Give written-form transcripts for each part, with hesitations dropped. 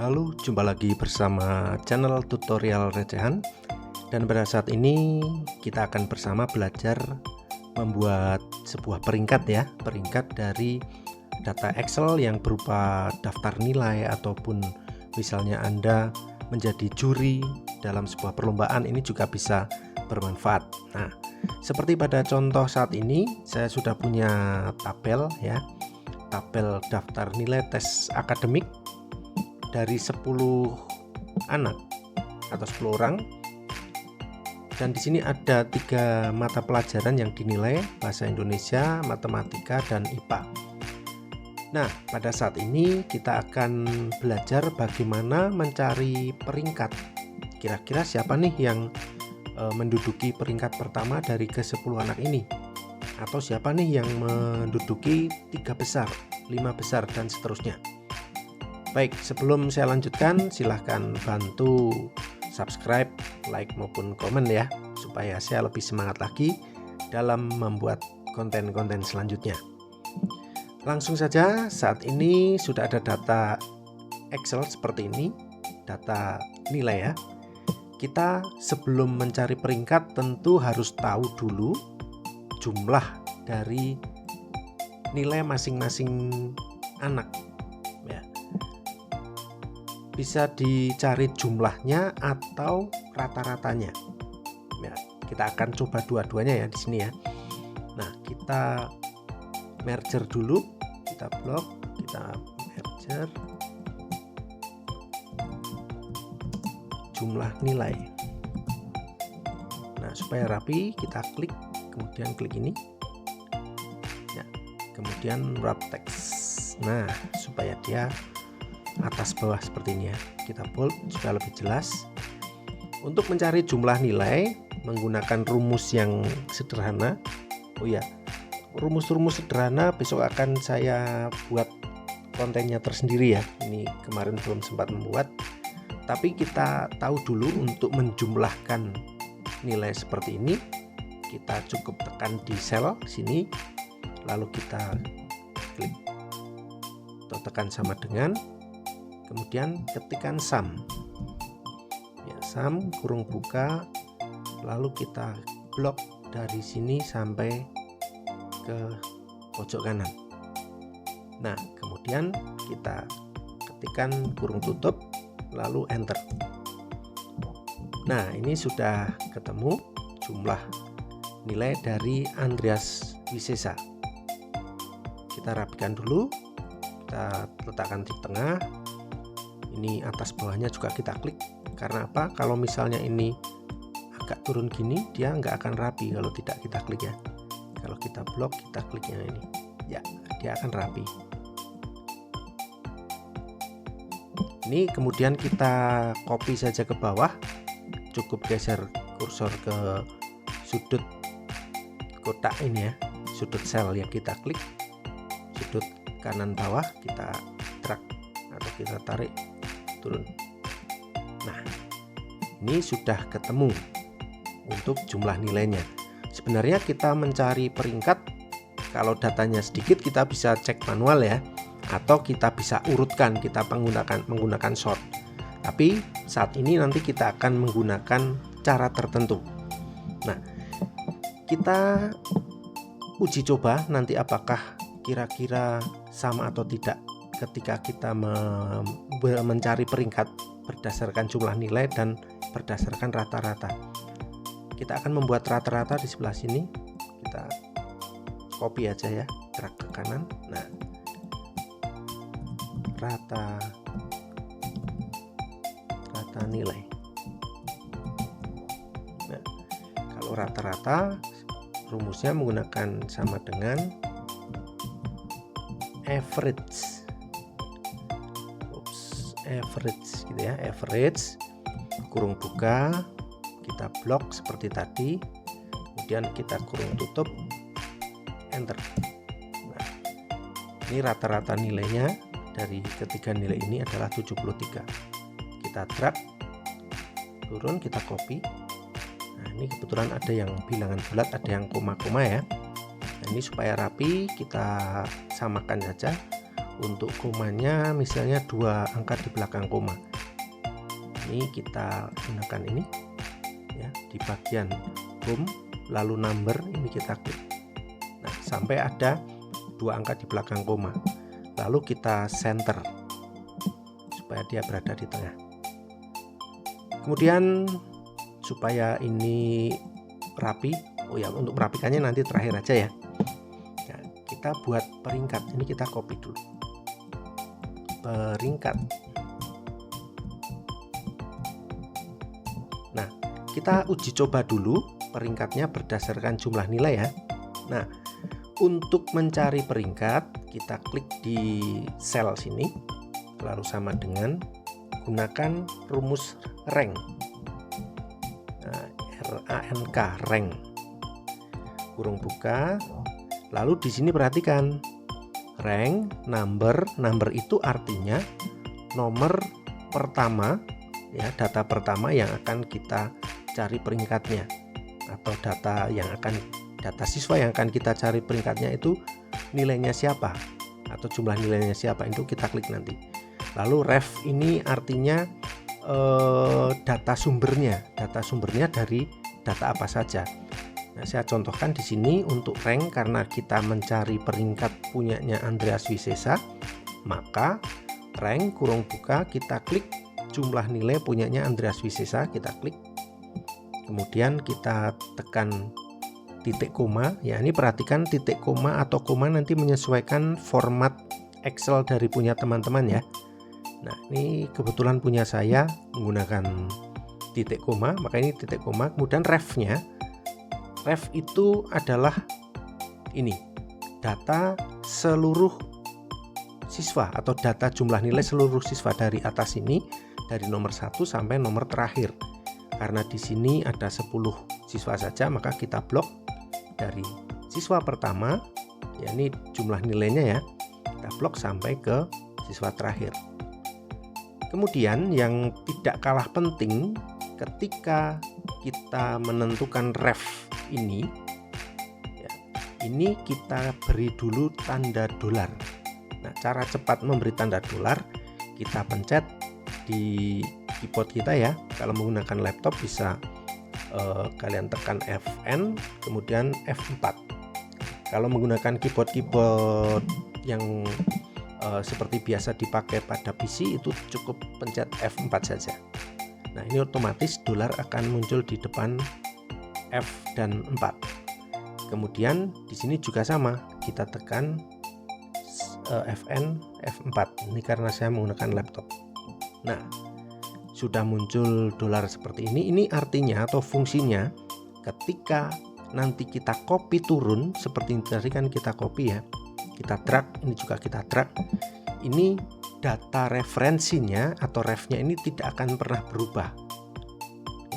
Halo, jumpa lagi bersama channel tutorial recehan. Dan pada saat ini kita akan bersama belajar membuat sebuah peringkat ya, peringkat dari data Excel yang berupa daftar nilai ataupun misalnya Anda menjadi juri dalam sebuah perlombaan, ini juga bisa bermanfaat. Nah, seperti pada contoh saat ini saya sudah punya tabel ya, tabel daftar nilai tes akademik dari 10 anak atau 10 orang, dan di sini ada 3 mata pelajaran yang dinilai: bahasa Indonesia, matematika, dan IPA. Nah, pada saat ini kita akan belajar bagaimana mencari peringkat. Kira-kira siapa nih yang menduduki peringkat pertama dari ke-10 anak ini, atau siapa nih yang menduduki 3 besar, 5 besar, dan seterusnya. Baik, sebelum saya lanjutkan, silahkan bantu subscribe, like maupun komen ya, supaya saya lebih semangat lagi dalam membuat konten-konten selanjutnya. Langsung saja, saat ini sudah ada data Excel seperti ini, data nilai ya. Kita sebelum mencari peringkat tentu harus tahu dulu jumlah dari nilai masing-masing anak. Bisa dicari jumlahnya atau rata-ratanya. Ya, kita akan coba dua-duanya ya di sini ya. Nah, kita merger dulu, kita blok, kita merger jumlah nilai. Nah, supaya rapi, kita klik, kemudian klik ini. Ya, kemudian wrap text. Nah, supaya dia atas bawah seperti ini ya, kita bold supaya lebih jelas. Untuk mencari jumlah nilai menggunakan rumus yang sederhana. Oh ya, rumus-rumus sederhana besok akan saya buat kontennya tersendiri ya, ini kemarin belum sempat membuat. Tapi kita tahu dulu untuk menjumlahkan nilai seperti ini, kita cukup tekan di sel sini, lalu kita klik atau tekan sama dengan, kemudian ketikkan sum ya, sum kurung buka, lalu kita blok dari sini sampai ke pojok kanan. Nah, kemudian kita ketikkan kurung tutup, lalu enter. Nah, ini sudah ketemu jumlah nilai dari Andreas Wisesa. Kita rapikan dulu, kita letakkan di tengah. Ini atas bawahnya juga kita klik. Karena apa? Kalau misalnya ini agak turun gini, dia nggak akan rapi kalau tidak kita klik ya. Kalau kita blok, kita kliknya ini, ya dia akan rapi. Ini kemudian kita copy saja ke bawah. Cukup geser kursor ke sudut kotak ini ya, sudut sel yang kita klik, sudut kanan bawah kita drag atau kita tarik turun. Nah, ini sudah ketemu untuk jumlah nilainya. Sebenarnya kita mencari peringkat, kalau datanya sedikit kita bisa cek manual ya, atau kita bisa urutkan, kita menggunakan sort. Tapi saat ini nanti kita akan menggunakan cara tertentu. Nah, kita uji coba nanti apakah kira-kira sama atau tidak ketika kita mencari peringkat berdasarkan jumlah nilai dan berdasarkan rata-rata. Kita akan membuat rata-rata di sebelah sini. Kita copy aja ya, drag ke kanan. Nah, rata nilai. Nah, kalau rata-rata rumusnya menggunakan sama dengan average. Average gitu ya, average kurung buka, kita blok seperti tadi, kemudian kita kurung tutup, enter. Nah, ini rata-rata nilainya dari ketiga nilai ini adalah 73. Kita drag turun, kita copy. Nah, ini kebetulan ada yang bilangan bulat, ada yang koma-koma ya. Nah, ini supaya rapi kita samakan saja. Untuk komanya misalnya 2 angka di belakang koma. Ini kita gunakan ini ya, di bagian home lalu number ini kita klik. Nah, sampai ada 2 angka di belakang koma. Lalu kita center supaya dia berada di tengah. Kemudian supaya ini rapi, oh ya, untuk merapikannya nanti terakhir aja ya. Nah, kita buat peringkat. Ini kita copy dulu. Peringkat. Nah, kita uji coba dulu peringkatnya berdasarkan jumlah nilai ya. Nah, untuk mencari peringkat, kita klik di sel sini, lalu sama dengan gunakan rumus rank. Nah, RANK, rank. Kurung buka. Lalu di sini perhatikan rank, number itu artinya nomor pertama ya, data pertama yang akan kita cari peringkatnya, atau data siswa yang akan kita cari peringkatnya itu nilainya siapa atau jumlah nilainya siapa, itu kita klik nanti. Lalu ref ini artinya data sumbernya dari data apa saja. Nah, saya contohkan di sini untuk rank, karena kita mencari peringkat punyanya Andreas Wisesa, maka rank kurung buka kita klik jumlah nilai punyanya Andreas Wisesa, kita klik. Kemudian kita tekan titik koma. Ya, ini perhatikan titik koma atau koma nanti menyesuaikan format Excel dari punya teman-teman ya. Nah, ini kebetulan punya saya menggunakan titik koma, maka ini titik koma. Kemudian refnya. Ref itu adalah ini, data seluruh siswa atau data jumlah nilai seluruh siswa dari atas ini, dari nomor 1 sampai nomor terakhir. Karena di sini ada 10 siswa saja, maka kita blok dari siswa pertama, ya ini jumlah nilainya ya, kita blok sampai ke siswa terakhir. Kemudian yang tidak kalah penting, ketika kita menentukan ref ini ya, ini kita beri dulu tanda dolar. Nah, cara cepat memberi tanda dolar, kita pencet di keyboard kita ya. Kalau menggunakan laptop bisa kalian tekan Fn kemudian F4. Kalau menggunakan keyboard yang seperti biasa dipakai pada PC, itu cukup pencet F4 saja. Nah, ini otomatis dolar akan muncul di depan F dan 4. Kemudian di sini juga sama, kita tekan Fn F4. Ini karena saya menggunakan laptop. Nah, sudah muncul dolar seperti ini. Ini artinya atau fungsinya ketika nanti kita copy turun, seperti tadi kan kita copy ya, kita drag, ini juga kita drag. Ini data referensinya atau refnya ini tidak akan pernah berubah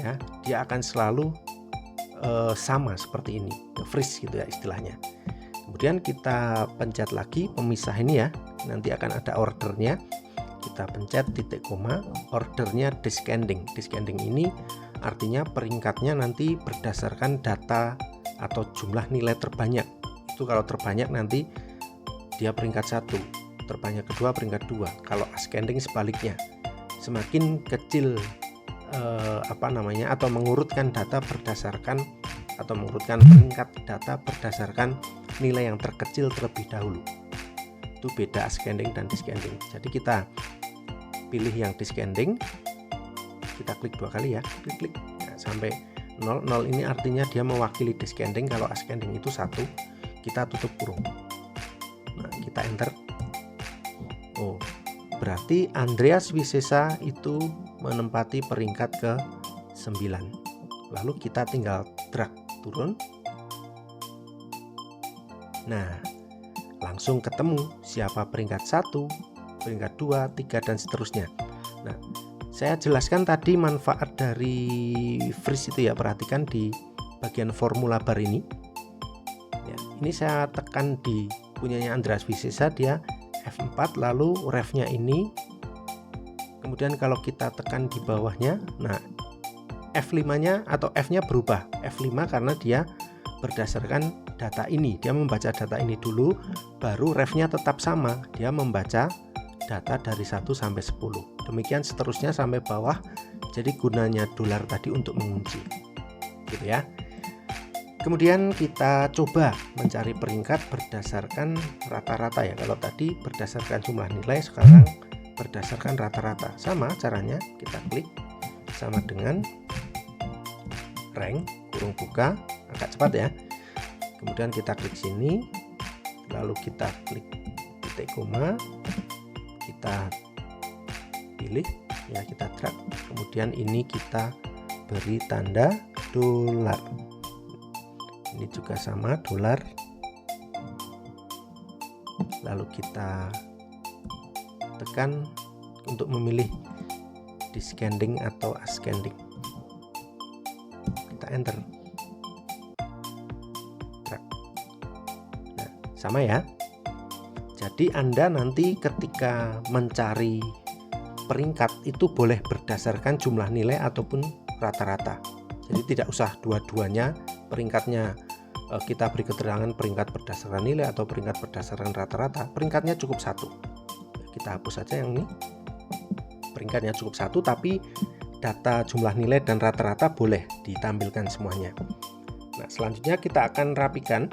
ya, dia akan selalu sama seperti ini, freeze gitu ya istilahnya. Kemudian kita pencet lagi pemisah ini ya, nanti akan ada ordernya. Kita pencet titik koma, ordernya descending. Descending ini artinya peringkatnya nanti berdasarkan data atau jumlah nilai terbanyak. Itu kalau terbanyak nanti dia peringkat 1, terbanyak kedua peringkat 2. Kalau ascending sebaliknya, semakin kecil atau mengurutkan data berdasarkan atau mengurutkan peringkat data berdasarkan nilai yang terkecil terlebih dahulu. Itu beda ascending dan descending. Jadi kita pilih yang descending, kita klik 2 kali ya, klik nah, sampai 0. 0 ini artinya dia mewakili descending. Kalau ascending itu 1, kita tutup kurung. Nah, kita enter. Oh, berarti Andreas Wisesa itu menempati peringkat ke 9. Lalu kita tinggal drag turun. Nah, langsung ketemu siapa peringkat 1, peringkat 2, 3 dan seterusnya. Nah, saya jelaskan tadi manfaat dari freeze itu ya. Perhatikan di bagian formula bar ini ya, ini saya tekan di punyanya Andreas Wisesa, dia F4, lalu refnya ini. Kemudian kalau kita tekan di bawahnya, nah F5 nya atau F nya berubah, F5 karena dia berdasarkan data ini. Dia membaca data ini dulu, baru refnya tetap sama. Dia membaca data dari 1 sampai 10. Demikian seterusnya sampai bawah. Jadi gunanya dolar tadi untuk mengunci. Gitu ya. Kemudian kita coba mencari peringkat berdasarkan rata-rata ya. Kalau tadi berdasarkan jumlah nilai, sekarang berdasarkan rata-rata. Sama caranya, kita klik sama dengan rank kurung buka, agak cepat ya. Kemudian kita klik sini, lalu kita klik titik koma, kita pilih ya, kita drag. Kemudian ini kita beri tanda dolar. Ini juga sama, dolar. Lalu kita tekan untuk memilih descending atau ascending. Kita enter. Nah, sama ya. Jadi Anda nanti ketika mencari peringkat itu boleh berdasarkan jumlah nilai ataupun rata-rata. Jadi tidak usah dua-duanya peringkatnya kita beri keterangan peringkat berdasarkan nilai atau peringkat berdasarkan rata-rata. Peringkatnya cukup satu. Kita hapus saja yang ini. Peringkatnya cukup satu, tapi data jumlah nilai dan rata-rata boleh ditampilkan semuanya. Nah, selanjutnya kita akan rapikan.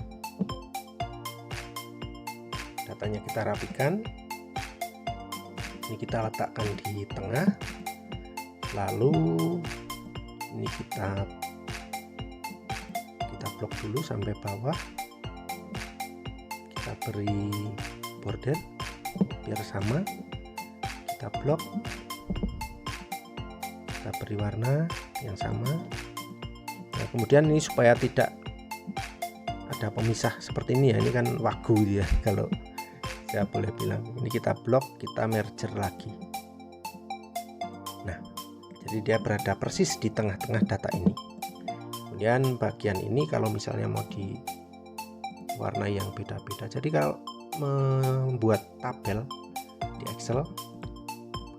Datanya kita rapikan. Ini kita letakkan di tengah. Lalu ini kita blok dulu sampai bawah. Kita beri border biar sama. Kita blok. Kita beri warna yang sama. Nah, kemudian ini supaya tidak ada pemisah seperti ini ya, ini kan wagu ya kalau saya boleh bilang. Ini kita blok, kita merger lagi. Nah, jadi dia berada persis di tengah-tengah data ini. Kemudian bagian ini kalau misalnya mau di warna yang beda-beda. Jadi kalau membuat tabel di Excel,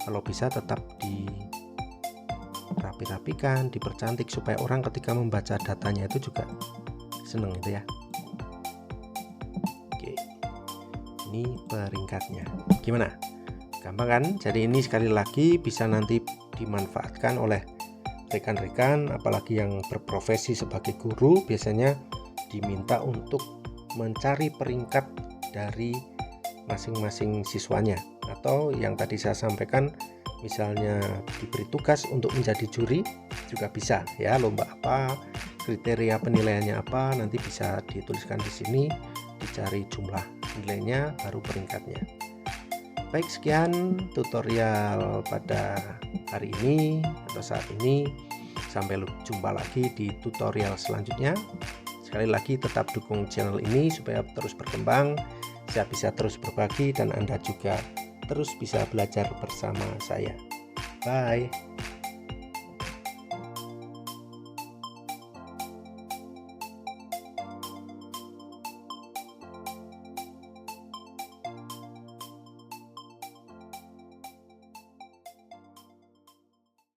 kalau bisa tetap dirapi-rapikan, dipercantik supaya orang ketika membaca datanya itu juga seneng itu ya. Oke, ini peringkatnya. Gimana? Gampang kan? Jadi ini sekali lagi bisa nanti dimanfaatkan oleh rekan-rekan, apalagi yang berprofesi sebagai guru, biasanya diminta untuk mencari peringkat dari masing-masing siswanya. Atau yang tadi saya sampaikan, misalnya diberi tugas untuk menjadi juri juga bisa ya, lomba apa, kriteria penilaiannya apa, nanti bisa dituliskan di sini, dicari jumlah nilainya baru peringkatnya. Baik, sekian tutorial pada hari ini atau saat ini. Sampai jumpa lagi di tutorial selanjutnya. Sekali lagi tetap dukung channel ini supaya terus berkembang, saya bisa terus berbagi dan Anda juga terus bisa belajar bersama saya. Bye.